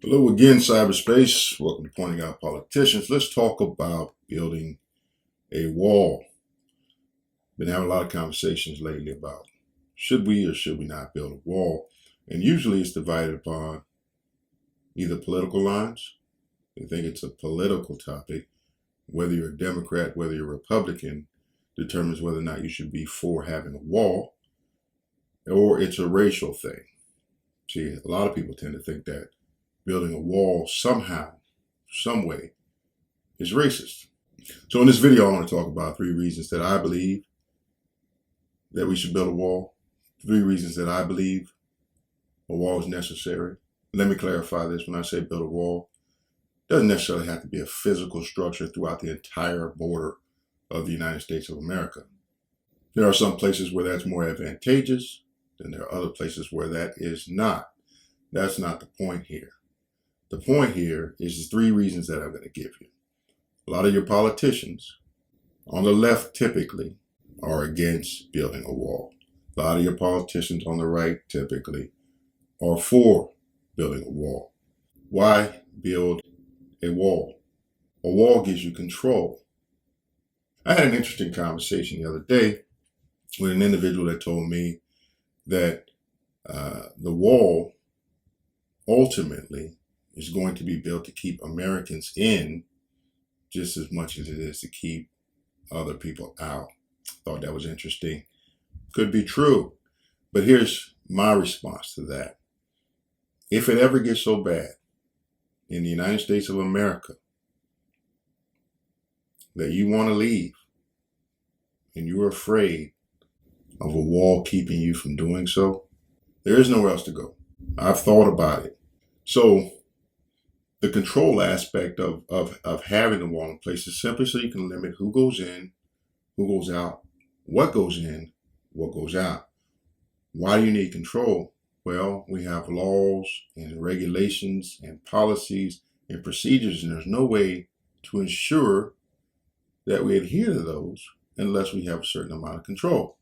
Hello again, cyberspace. Welcome to Pointing Out Politicians. Let's talk about building a wall. Been having a lot of conversations lately about should we or should we not build a wall? And usually it's divided upon either political lines. They think it's a political topic. Whether you're a Democrat, whether you're a Republican, determines whether or not you should be for having a wall, or it's a racial thing. See, a lot of people tend to think that building a wall somehow, some way, is racist. So in this video, I want to talk about 3 reasons that I believe that we should build a wall. 3 reasons that I believe a wall is necessary. Let me clarify this. When I say build a wall, it doesn't necessarily have to be a physical structure throughout the entire border of the United States of America. There are some places where that's more advantageous, and there are other places where that is not. That's not the point here. The point here is the 3 reasons that I'm going to give you. A lot of your politicians on the left typically are against building a wall. A lot of your politicians on the right typically are for building a wall. Why build a wall? A wall gives you control. I had an interesting conversation the other day with an individual that told me that the wall ultimately is going to be built to keep Americans in just as much as it is to keep other people out. Thought that was interesting. Could be true. But here's my response to that. If it ever gets so bad in the United States of America that you want to leave and you're afraid of a wall keeping you from doing so, there is nowhere else to go. I've thought about it. So the control aspect of having the wall in place is simply so you can limit who goes in, who goes out, what goes in, what goes out. Why do you need control? Well, we have laws and regulations and policies and procedures, and there's no way to ensure that we adhere to those unless we have a certain amount of control.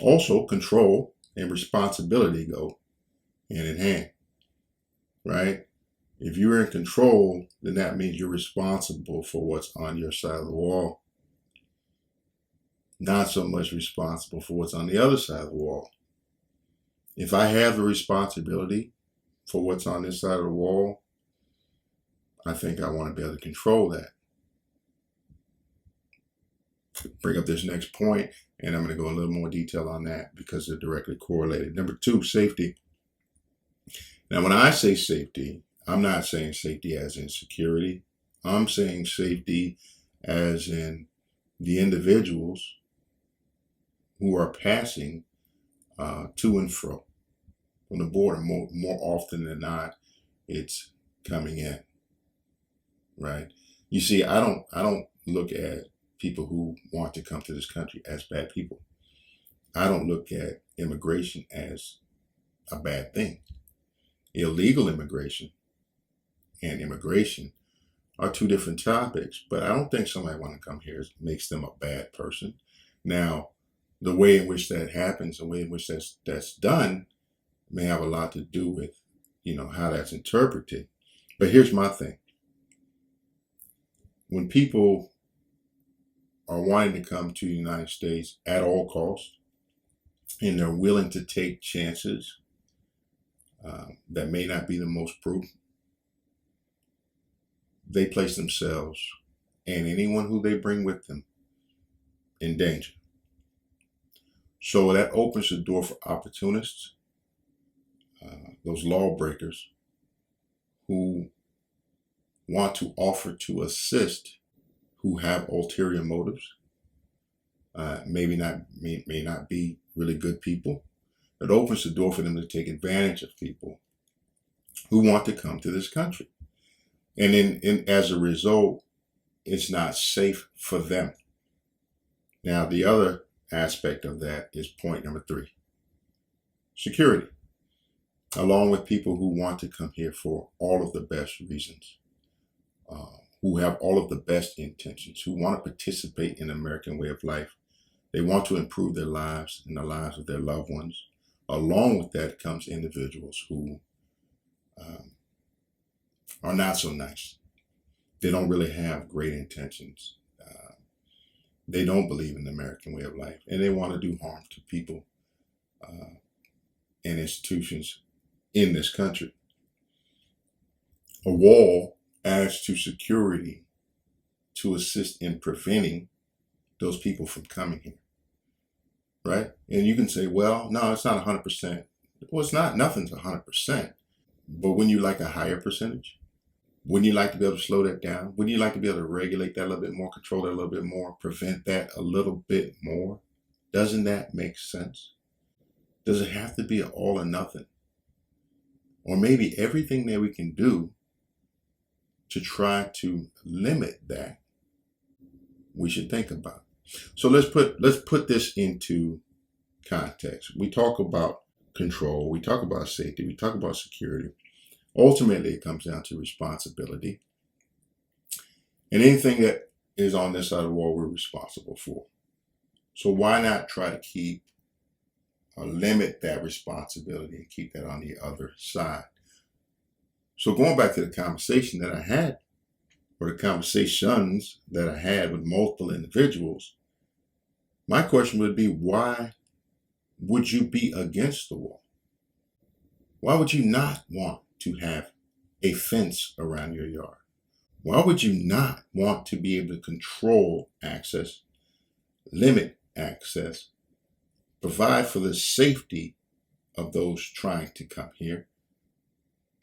Also, control and responsibility go hand in hand, right? If you're in control, then that means you're responsible for what's on your side of the wall. Not so much responsible for what's on the other side of the wall. If I have the responsibility for what's on this side of the wall, I think I want to be able to control that. Bring up this next point, and I'm going to go in a little more detail on that because they're directly correlated. Number 2, safety. Now, when I say safety, I'm not saying safety as in security. I'm saying safety as in the individuals who are passing to and fro from the border. More often than not, it's coming in, right? You see, I don't look at people who want to come to this country as bad people. I don't look at immigration as a bad thing. Illegal immigration and immigration are 2 different topics, but I don't think somebody want to come here makes them a bad person. Now, the way in which that happens, the way in which that's done may have a lot to do with, how that's interpreted. But here's my thing. When people are wanting to come to the United States at all costs, and they're willing to take chances that may not be the most prudent, they place themselves and anyone who they bring with them in danger. So that opens the door for opportunists, those lawbreakers who want to offer to assist, who have ulterior motives, may not be really good people. It opens the door for them to take advantage of people who want to come to this country. And as a result, it's not safe for them. Now, the other aspect of that is point number 3, security, along with people who want to come here for all of the best reasons, who have all of the best intentions, who want to participate in the American way of life. They want to improve their lives and the lives of their loved ones. Along with that comes individuals who are not so nice. They don't really have great intentions. They don't believe in the American way of life, and they want to do harm to people and institutions in this country. A wall adds to security to assist in preventing those people from coming here, right? And you can say, well, no, it's not 100%. Well, it's not. Nothing's 100%. But wouldn't you like a higher percentage? Wouldn't you like to be able to slow that down? Wouldn't you like to be able to regulate that a little bit more, control that a little bit more, prevent that a little bit more? Doesn't that make sense? Does it have to be an all or nothing? Or maybe everything that we can do to try to limit that, we should think about. So let's put this into context. We talk about control, we talk about safety, we talk about security. Ultimately, it comes down to responsibility. And anything that is on this side of the wall, we're responsible for. So why not try to keep or limit that responsibility and keep that on the other side? So going back to the conversation that I had, or the conversations that I had with multiple individuals, my question would be, why would you be against the wall? Why would you not want to have a fence around your yard? Why would you not want to be able to control access, limit access, provide for the safety of those trying to come here,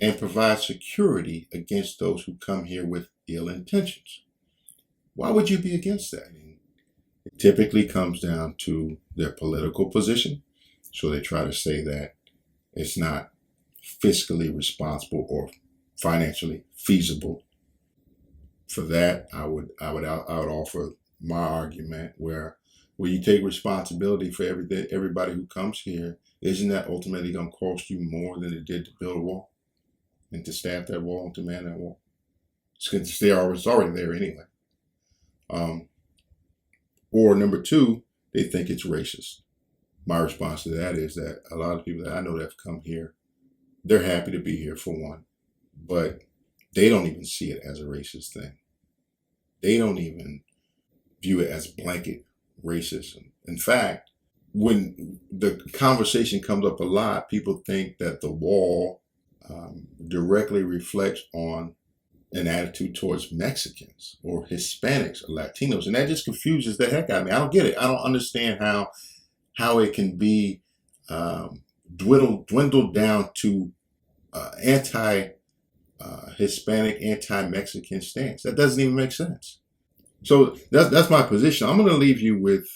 and provide security against those who come here with ill intentions? Why would you be against that? It typically comes down to their political position. So they try to say that it's not fiscally responsible or financially feasible. For that, I would offer my argument where you take responsibility for everybody who comes here. Isn't that ultimately going to cost you more than it did to build a wall and to staff that wall and to man that wall? It's already there anyway. Or number two, they think it's racist. My response to that is that a lot of people that I know that have come here, they're happy to be here for one, but they don't even see it as a racist thing. They don't even view it as blanket racism. In fact, when the conversation comes up a lot, people think that the wall directly reflects on an attitude towards Mexicans or Hispanics or Latinos. And that just confuses the heck out of me. I don't get it. I don't understand how it can be dwindled down to anti-Hispanic, anti-Mexican stance. That doesn't even make sense. So that's my position. I'm going to leave you with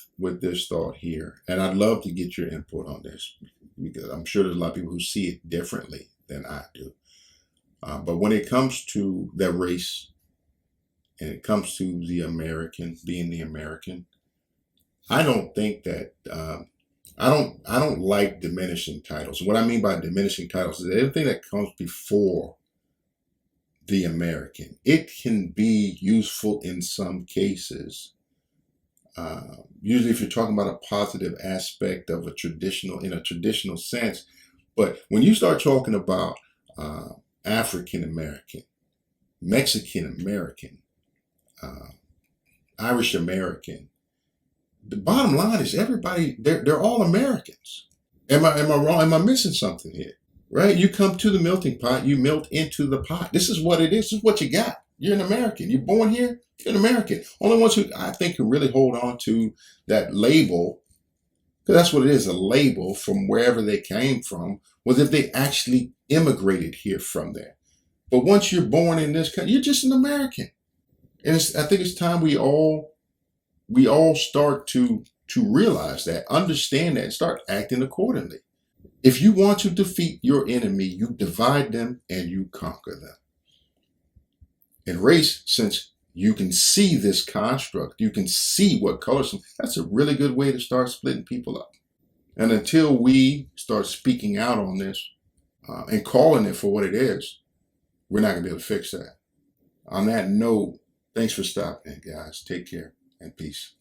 this thought here. And I'd love to get your input on this, because I'm sure there's a lot of people who see it differently than I do. But when it comes to that race, and it comes to the American, being the American, I don't think that, I don't like diminishing titles. What I mean by diminishing titles is everything that comes before the American. It can be useful in some cases. Usually if you're talking about a positive aspect of in a traditional sense. But when you start talking about African American, Mexican American, Irish American, the bottom line is everybody, they're all Americans. Am I wrong? Am I missing something here? Right? You come to the melting pot, you melt into the pot. This is what it is. This is what you got. You're an American. You're born here, you're an American. Only ones who I think can really hold on to that label, because that's what it is, a label from wherever they came from, was if they actually immigrated here from there. But once you're born in this country, you're just an American. And I think it's time we all start to realize that, understand that, and start acting accordingly. If you want to defeat your enemy, you divide them and you conquer them. In race, since you can see this construct, you can see what colors them, that's a really good way to start splitting people up. And until we start speaking out on this and calling it for what it is, we're not going to be able to fix that. On that note, thanks for stopping, guys. Take care and peace.